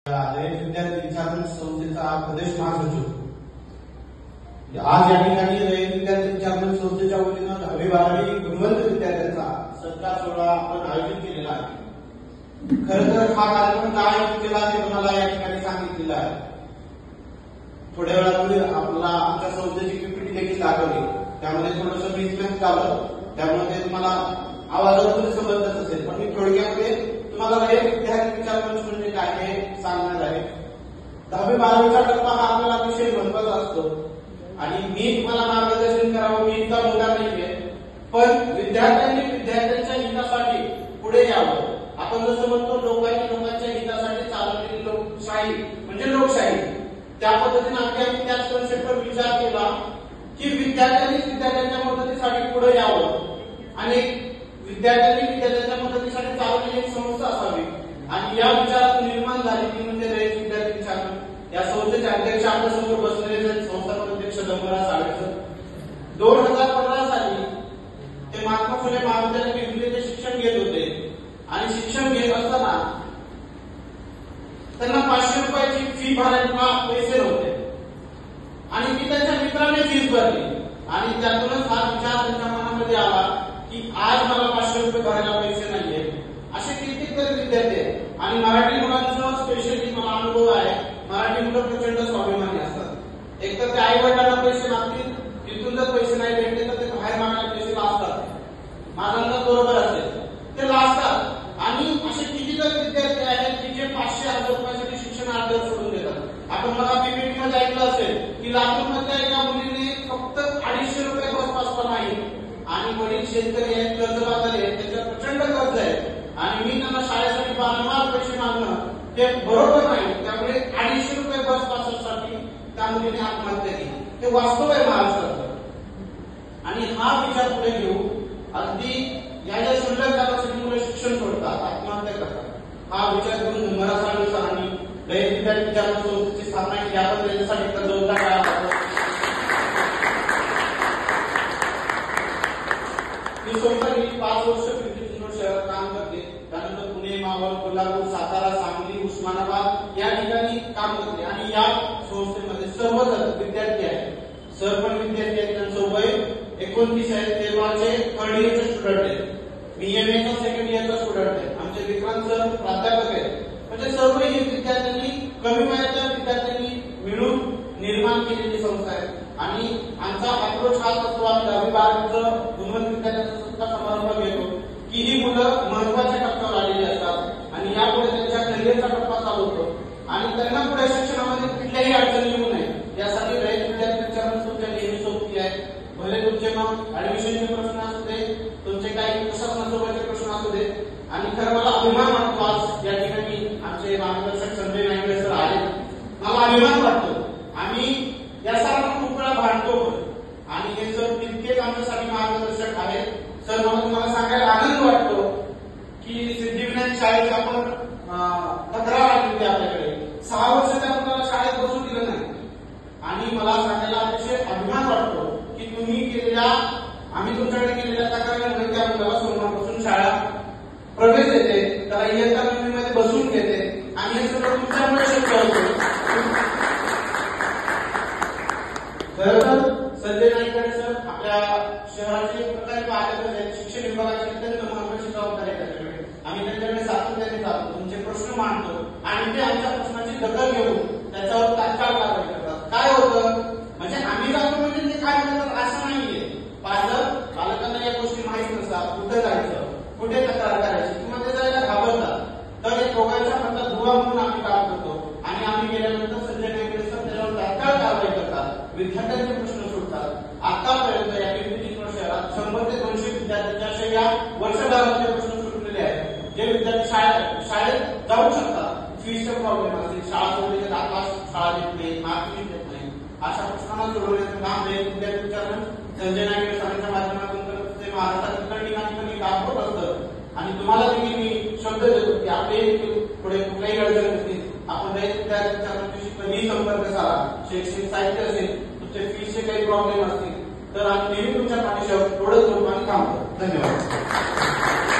रयत विद्यार्थी विचारवंत संस्थेचा प्रदेश महासचिव। आज या ठिकाणी रयत विद्यार्थी विचारवंत संस्थेच्या वतीनं 10वी-12वी गुणवंत विद्यार्थ्यांचा सत्कार सोहळा आपण आयोजित केलेला आहे। खरं तर हा कार्यक्रम का आयोजित केला ते तुम्हाला या ठिकाणी सांगितलेलं आहे। थोड्या वेळापूर्वी आपल्याला आमच्या संस्थेची पीपीटी देखील दाखवली, त्यामध्ये थोडंसं मिसमॅच झालं, त्यामुळे ते तुम्हाला आवाजातून समजतच असेल, पण मी थोडक्यामध्ये तुम्हाला रयत विद्यार्थी विचारवंत म्हणजे काय हे सांगणार आहे। 10वी-12वीचा टप्पा हा आपल्याला अतिशय महत्वाचा असतो आणि मी तुम्हाला मार्गदर्शन करावं मी इतका मोठा नाहीये, पण विद्यार्थ्यांनी विद्यार्थ्यांच्या हितासाठी पुढे यावं। आपण जसं म्हणतो लोकांच्या हितासाठी चालवलेली लोकशाही म्हणजे लोकशाही, त्या पद्धतीने आम्ही त्याच कन्सेप्टवर विचार केला की विद्यार्थ्यांनी विद्यार्थ्यांच्या मदतीसाठी पुढे यावं आणि विद्यार्थ्यांनी विद्यार्थ्यांच्या मदतीसाठी चालवलेली एक संस्था असावी आणि या विचारातून निर्माण झाली ती म्हणजे रयत विद्यार्थी विचारवंत। या संस्थेचे अध्यक्ष आपल्या समोर बसलेले संस्थापक अध्यक्ष डंबरा साळवेकर। 2015 साली ते महात्मा फुले महाविद्यालय पिंपरीचे शिक्षण घेत होते आणि शिक्षण घेत असताना त्यांना 500 रुपयाची फी भरायला पैसे नव्हते आणि ती त्यांच्या मित्राने फीस भरली आणि त्यातूनच हा विचार त्यांच्या मनामध्ये आला की आज मला 500 रुपये भरायला पैसे नाहीये। असे कितीतरी विद्यार्थी आहेत आणि मराठी मुलांचा स्पेशली मला अनुभव आहे, मराठी मुलं प्रचंड स्वाभिमानी असतात। एक तर ते आई वडिलांना पैसे मागतील, तिथून जर पैसे नाही भेटले तर ते बाहेर मागायला पैसे लाजतात, माझा अंदाज बरोबर असेल, ते लाजतात आणि असे कितीतरी विद्यार्थी आहेत की जे 500-1000 रुपयासाठी शिक्षण अर्ध सोडून देतात। आपण मला पीपीटी मध्ये ऐकलं असेल की लातूरमधल्या एका मुलीने फक्त 250 रुपये बस पास पण नाही आणि वडील शेतकरी आहेत, कर्जबाजारी आहेत, त्यांच्यावर प्रचंड कर्ज आहे आणि मी त्यांना शाळेसाठी वारंवार पैसे मागणं ते बरोबर नाही, त्यामुळे 250 रुपये बस पाससाठी त्या मुलीने आत्महत्या केली। हे वास्तव आहे महाराष्ट्राचं आणि हा विचार पुढे घेऊ अगदी या ज्या शुल्लक कालासाठी मुलं शिक्षण सोडतात, आत्महत्या करतात, हा विचार करून डंबरा साळवे सरांनी रयत विद्यार्थी विचारवंत संस्थेची स्थापना केली। आपण त्यांच्यासाठी जोरदार टाळ्या वाजवा। ही संस्था गेली 5 वर्ष पिंपरी चिंचवड शहरात काम करते, त्यानंतर पुणे, मावळ, कोल्हापूर, सातारा, सांगली, उस्मानाबाद या ठिकाणी काम करते आणि या संस्थेमध्ये सर्वजण विद्यार्थी आहेत, सर पण विद्यार्थी आहेत, त्यांचं वय 29 आहे, ते माझे 3rd इयरचे स्टुडंट आहेत, मी एमएचा 2nd इयरचा स्टुडंट आहे, आमचे विक्रांत सर प्राध्यापक आहेत, म्हणजे सर्व ही विद्यार्थ्यांनी कमी वयाच्या विद्यार्थ्यांनी मिळून निर्माण केलेली संस्था आहे आणि आमचा अप्रोच हाच असतो, आम्ही 10वी-12वीचं गुणवंत विद्यार्थ्यांचा सत्कार समारंभ घेतो की ही मुलं महत्वाच्या टप्प्यावर आलेली असतात आणि यापुढे त्यांच्या करिअरचा टप्पा चालू होतो आणि त्यांना पुढे शिक्षणामध्ये कुठल्याही अडचणी येऊ नये यासाठी रयत विद्यार्थी विचारवंत संस्था नेहमी सोबती आहे। भले तुमचे मग ऍडमिशनचे प्रश्न असू दे, तुमचे काही प्रशासनासोबतचे प्रश्न असू दे आणि खरं मला अभिमान वाटतो आज या ठिकाणी आमचे मार्गदर्शक संजय नाईक सर आले, मला अभिमान वाटतो। आम्ही यासारखा खूप वेळा भांडतो आणि हे सर तितकेच आमच्यासाठी मार्गदर्शक आहेत। सर मला तुम्हाला सांगायला आनंद वाटतो की सिद्धिविनायक शाळेत आपण तक्रार आली होती आपल्याकडे, 6 वर्ष त्या मुलाला शाळेत बसू दिलं नाही आणि मला सांगायला अतिशय अभिमान वाटतो की तुम्ही आम्ही तुमच्याकडे केलेल्या तक्रारीमुळे त्या मुलाला सोमवारपासून शाळा प्रवेश देते, त्याला इयत्ता 9वी मध्ये बसून घेते आणि हे सगळं तुमच्यामुळे शक्य होतं। खरं तर संजय नाईक सर आपल्या शहराचे प्रकारे पाहण्यात शिक्षण विभागाची अत्यंत महत्वाची जबाबदारी आहे, आम्ही त्यांच्याकडे सातत्याने जातो, तुमचे प्रश्न मांडतो आणि ते आमच्या प्रश्नाची दखल घेऊन त्याच्यावर तात्काळ कारवाई करतात। काय होतं म्हणजे आम्ही जातो म्हणजे ते काय करतात असं नाहीये, पालकांना या गोष्टी माहीत नसतात, कुठे जायचं, कुठे तक्रार करायची किंवा ते जायला घाबरतात, तर या दोघांच्या हातात दुवा म्हणून आम्ही काम करतो आणि आम्ही गेल्यानंतर संजय नाईक सर त्याच्यावर तात्काळ कारवाई करतात, विद्यार्थ्यांचे प्रश्न सुटतात। आतापर्यंत या पिंपरी चिंचवड शहरात 100 ते 200 विद्यार्थ्यांचे असे या वर्षभरामध्ये प्रश्न सुटलेले आहेत, जे विद्यार्थी शाळेत जाऊ शकतात, फीसचे प्रॉब्लेम असतील, शाळा सोडली तर दाखला शाळा देत नाही, मार्कशीट देत नाही, अशा प्रश्नांना सोडवण्याचं काम रयत विद्यार्थी विचारवंत संजय नाईक सरांच्या माध्यमातून ते महाराष्ट्रात इतर ठिकाणी काम होत असतं आणि तुम्हाला देखील मी शब्द देतो की आपले पुढे कुठल्याही अडचणी नसतील, आपण रयत विद्यार्थी विचारवंताशी कधीही संपर्क साधा, शैक्षणिक साहित्य असेल, तुमचे फीसचे काही प्रॉब्लेम असतील तर आम्ही नेहमी तुमच्या पाठीशी एवढंच लोक आणि काम करतो। धन्यवाद।